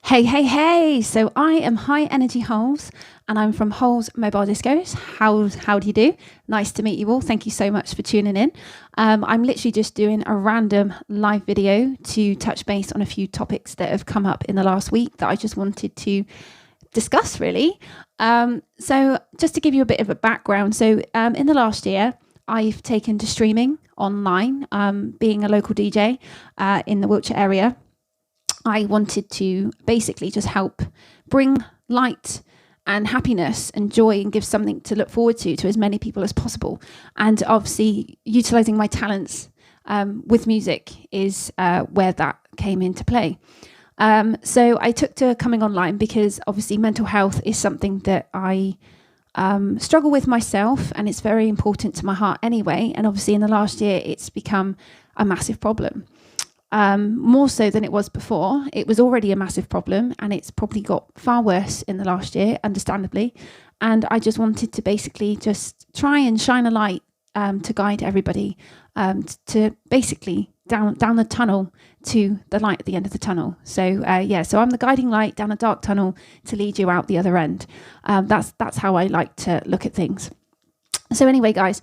Hey. So I am High Energy Holes and I'm from Holes Mobile Discos. How do you do? Nice to meet you all. Thank you so much for tuning in. I'm literally just doing a random live video to touch base on a few topics that have come up in the last week that I just wanted to discuss really. So just to give you a bit of a background. So in the last year, I've taken to streaming online, being a local DJ in the Wiltshire area. I wanted to basically just help bring light and happiness and joy and give something to look forward to as many people as possible. And obviously utilising my talents with music is where that came into play. So I took to coming online because obviously mental health is something that I struggle with myself, and it's very important to my heart anyway. And obviously in the last year, it's become a massive problem. More so than it was before. It was already a massive problem and it's probably got far worse in the last year, understandably. And I just wanted to basically just try and shine a light to guide everybody to basically down the tunnel to the light at the end of the tunnel. So so I'm the guiding light down a dark tunnel to lead you out the other end. That's how I like to look at things. So anyway, guys,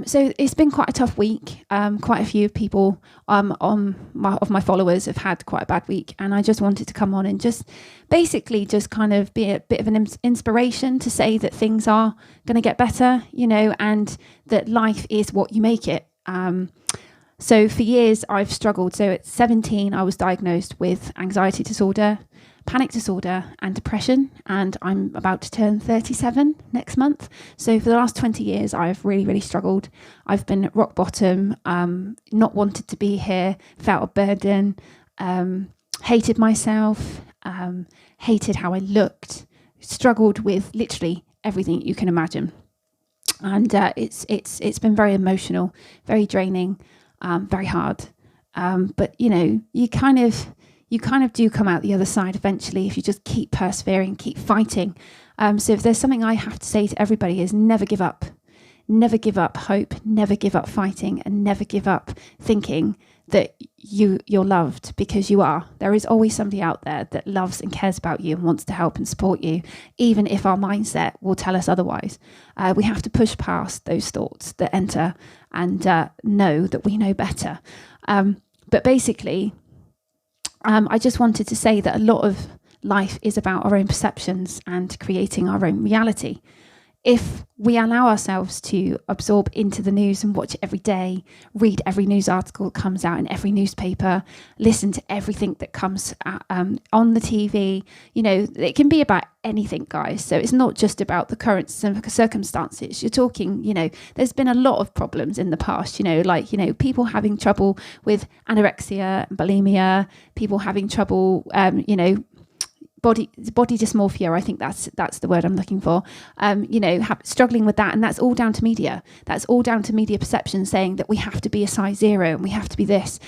so it's been quite a tough week. Quite a few people of my followers have had quite a bad week, and I just wanted to come on and just basically just kind of be a bit of an inspiration to say that things are going to get better, and that life is what you make it. So for years I've struggled. So at 17, I was diagnosed with anxiety disorder, panic disorder and depression, and I'm about to turn 37 next month. So for the last 20 years, I've really struggled. I've been at rock bottom, not wanted to be here, felt a burden, hated myself, hated how I looked, struggled with literally everything you can imagine. And it's been very emotional, very draining, very hard. But you kind of do come out the other side eventually if you just keep persevering, keep fighting. So if there's something I have to say to everybody is never give up. Never give up hope, never give up fighting, and never give up thinking that you're loved, because you are. There is always somebody out there that loves and cares about you and wants to help and support you, even if our mindset will tell us otherwise. We have to push past those thoughts that enter and know that we know better. But basically, I just wanted to say that a lot of life is about our own perceptions and creating our own reality. If we allow ourselves to absorb into the news and watch it every day, read every news article that comes out in every newspaper, listen to everything that comes on the TV, it can be about anything, guys. So it's not just about the current circumstances. You're talking, there's been a lot of problems in the past, people having trouble with anorexia and bulimia, people having trouble, body dysmorphia. I think that's the word I'm looking for. Struggling with that, and that's all down to media. That's all down to media perception saying that we have to be a size 0 and we have to be this.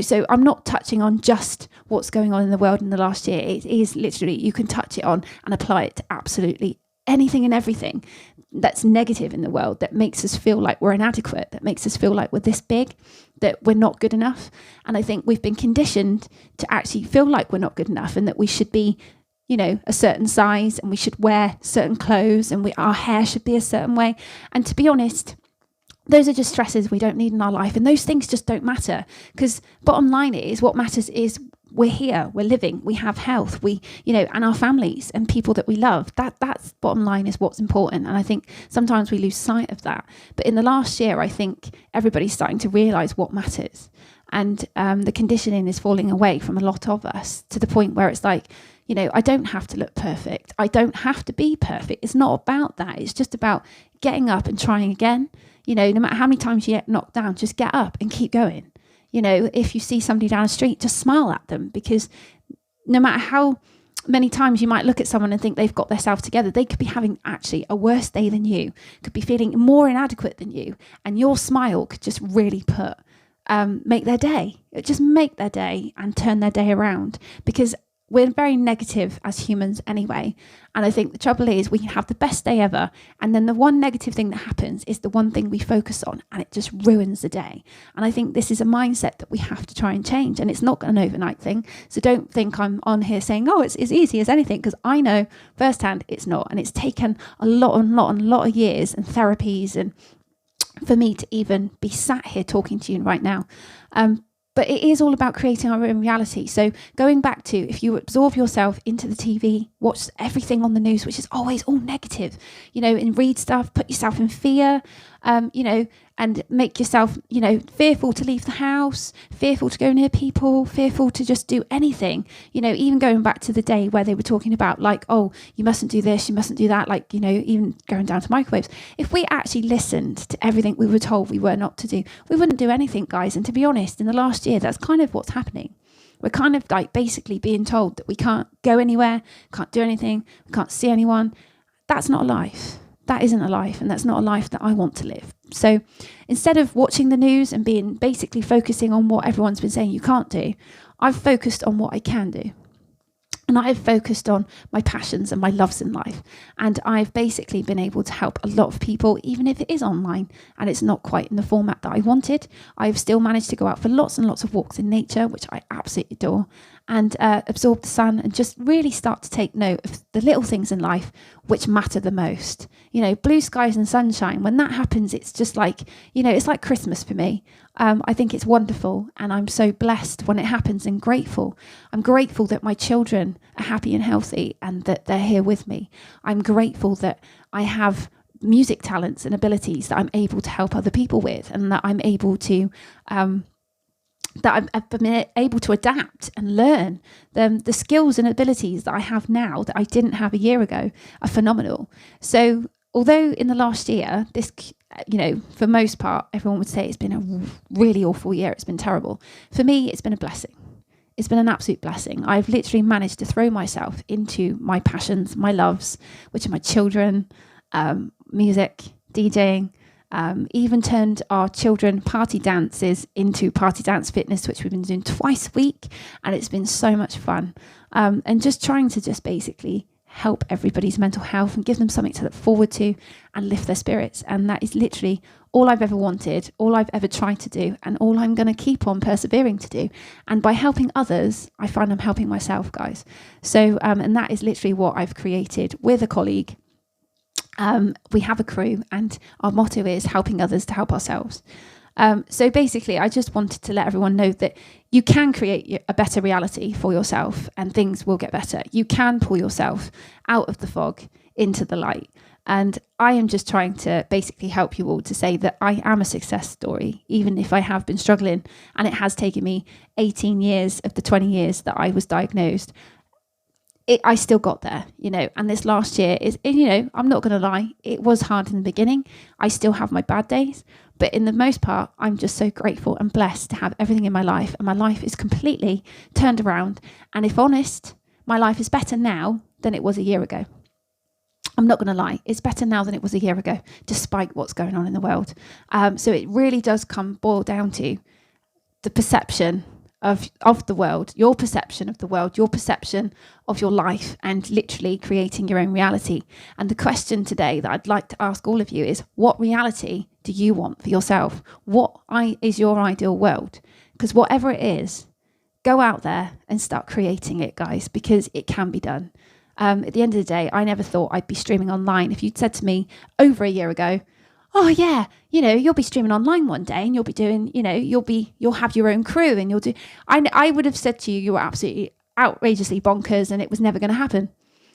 So I'm not touching on just what's going on in the world in the last year. It is literally, you can touch it on and apply it to absolutely anything and everything that's negative in the world, that makes us feel like we're inadequate, that makes us feel like we're this big, that we're not good enough. And I think we've been conditioned to actually feel like we're not good enough and that we should be a certain size, and we should wear certain clothes, and our hair should be a certain way. And to be honest, those are just stresses we don't need in our life, and those things just don't matter, because bottom line is, what matters is we're here, we're living, we have health, and our families and people that we love. That's bottom line is what's important. And I think sometimes we lose sight of that. But in the last year, I think everybody's starting to realise what matters. And the conditioning is falling away from a lot of us to the point where it's like, I don't have to look perfect. I don't have to be perfect. It's not about that. It's just about getting up and trying again. No matter how many times you get knocked down, just get up and keep going. If you see somebody down the street, just smile at them, because no matter how many times you might look at someone and think they've got themselves together, they could be having actually a worse day than you, could be feeling more inadequate than you, and your smile could just really make their day. Just make their day and turn their day around, because we're very negative as humans anyway. And I think the trouble is we can have the best day ever, and then the one negative thing that happens is the one thing we focus on, and it just ruins the day. And I think this is a mindset that we have to try and change, and it's not an overnight thing. So don't think I'm on here saying, oh, it's as easy as anything, because I know firsthand it's not. And it's taken a lot of years and therapies and for me to even be sat here talking to you right now. But it is all about creating our own reality. So going back to, if you absorb yourself into the TV, watch everything on the news, which is always all negative, and read stuff, put yourself in fear, and make yourself, fearful to leave the house, fearful to go near people, fearful to just do anything, even going back to the day where they were talking about like, oh, you mustn't do this, you mustn't do that, like, even going down to microwaves. If we actually listened to everything we were told we were not to do, we wouldn't do anything, guys. And to be honest, in the last year, that's kind of what's happening. We're kind of like basically being told that we can't go anywhere, can't do anything, we can't see anyone. That's not a life. That isn't a life, and that's not a life that I want to live. So instead of watching the news and being basically focusing on what everyone's been saying you can't do, I've focused on what I can do. And I've focused on my passions and my loves in life. And I've basically been able to help a lot of people, even if it is online and it's not quite in the format that I wanted. I've still managed to go out for lots and lots of walks in nature, which I absolutely adore, and absorb the sun and just really start to take note of the little things in life which matter the most. Blue skies and sunshine, when that happens, it's just like, it's like Christmas for me. I think it's wonderful, and I'm so blessed when it happens and grateful. I'm grateful that my children are happy and healthy and that they're here with me. I'm grateful that I have music talents and abilities that I'm able to help other people with, and that I'm able to I've been able to adapt and learn. The skills and abilities that I have now that I didn't have a year ago are phenomenal. So although in the last year, this, for most part, everyone would say it's been a really awful year, it's been terrible. For me, it's been a blessing. It's been an absolute blessing. I've literally managed to throw myself into my passions, my loves, which are my children, music, DJing, even turned our children party dances into party dance fitness, which we've been doing twice a week, and it's been so much fun. And just trying to just basically help everybody's mental health and give them something to look forward to and lift their spirits. And that is literally all I've ever wanted, all I've ever tried to do, and all I'm going to keep on persevering to do. And by helping others, I find I'm helping myself, guys. So, and that is literally what I've created with a colleague. We have a crew, and our motto is helping others to help ourselves. So basically, I just wanted to let everyone know that you can create a better reality for yourself, and things will get better. You can pull yourself out of the fog into the light. And I am just trying to basically help you all to say that I am a success story, even if I have been struggling. And it has taken me 18 years of the 20 years that I was diagnosed. I still got there, and this last year is, I'm not going to lie, it was hard in the beginning. I still have my bad days, but in the most part, I'm just so grateful and blessed to have everything in my life, and my life is completely turned around. And if honest, my life is better now than it was a year ago. I'm not going to lie, it's better now than it was a year ago, despite what's going on in the world. So it really does boil down to the perception of the world, your perception of the world, your perception of your life, and literally creating your own reality. And the question today that I'd like to ask all of you is, what reality do you want for yourself? What is your ideal world? Because whatever it is, go out there and start creating it, guys, because it can be done. At the end of the day, I never thought I'd be streaming online. If you'd said to me over a year ago, oh yeah, you'll be streaming online one day and you'll be doing, you'll have your own crew and you'll do, I would have said to you, you were absolutely outrageously bonkers and it was never going to happen.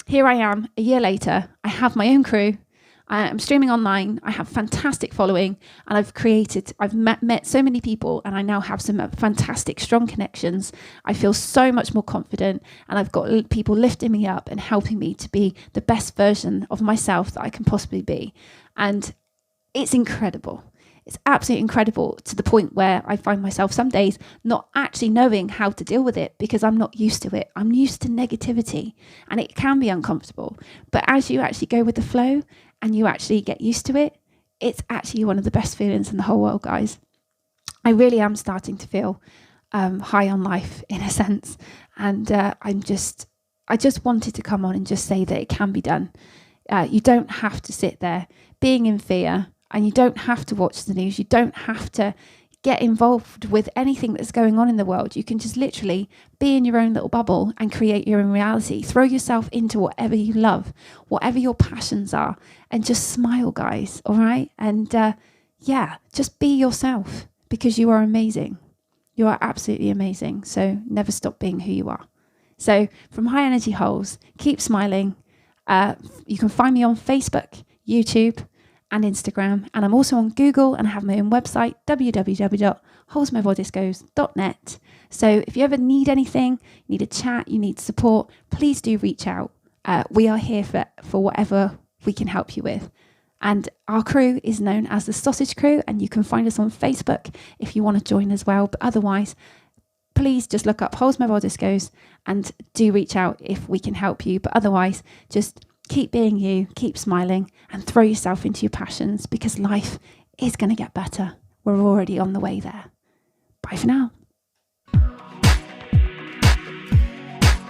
Here I am a year later, I have my own crew, I'm streaming online, I have fantastic following, and I've met so many people, and I now have some fantastic, strong connections. I feel so much more confident, and I've got people lifting me up and helping me to be the best version of myself that I can possibly be. And it's incredible. It's absolutely incredible, to the point where I find myself some days not actually knowing how to deal with it because I'm not used to it. I'm used to negativity, and it can be uncomfortable. But as you actually go with the flow and you actually get used to it, it's actually one of the best feelings in the whole world, guys. I really am starting to feel high on life in a sense. And I just wanted to come on and just say that it can be done. You don't have to sit there being in fear, and you don't have to watch the news. You don't have to get involved with anything that's going on in the world. You can just literally be in your own little bubble and create your own reality. Throw yourself into whatever you love, whatever your passions are, and just smile, guys. All right. And just be yourself, because you are amazing. You are absolutely amazing. So never stop being who you are. So from High Energy Holes, keep smiling. You can find me on Facebook, YouTube, and Instagram. And I'm also on Google, and I have my own website, www.holesmobodyscos.net. So if you ever need anything, you need a chat, you need support, please do reach out. We are here for whatever we can help you with. And our crew is known as the Sausage Crew, and you can find us on Facebook if you want to join as well. But otherwise, please just look up Holes Mobile Discos and do reach out if we can help you. But otherwise, just keep being you, keep smiling, and throw yourself into your passions, because life is going to get better. We're already on the way there. Bye for now.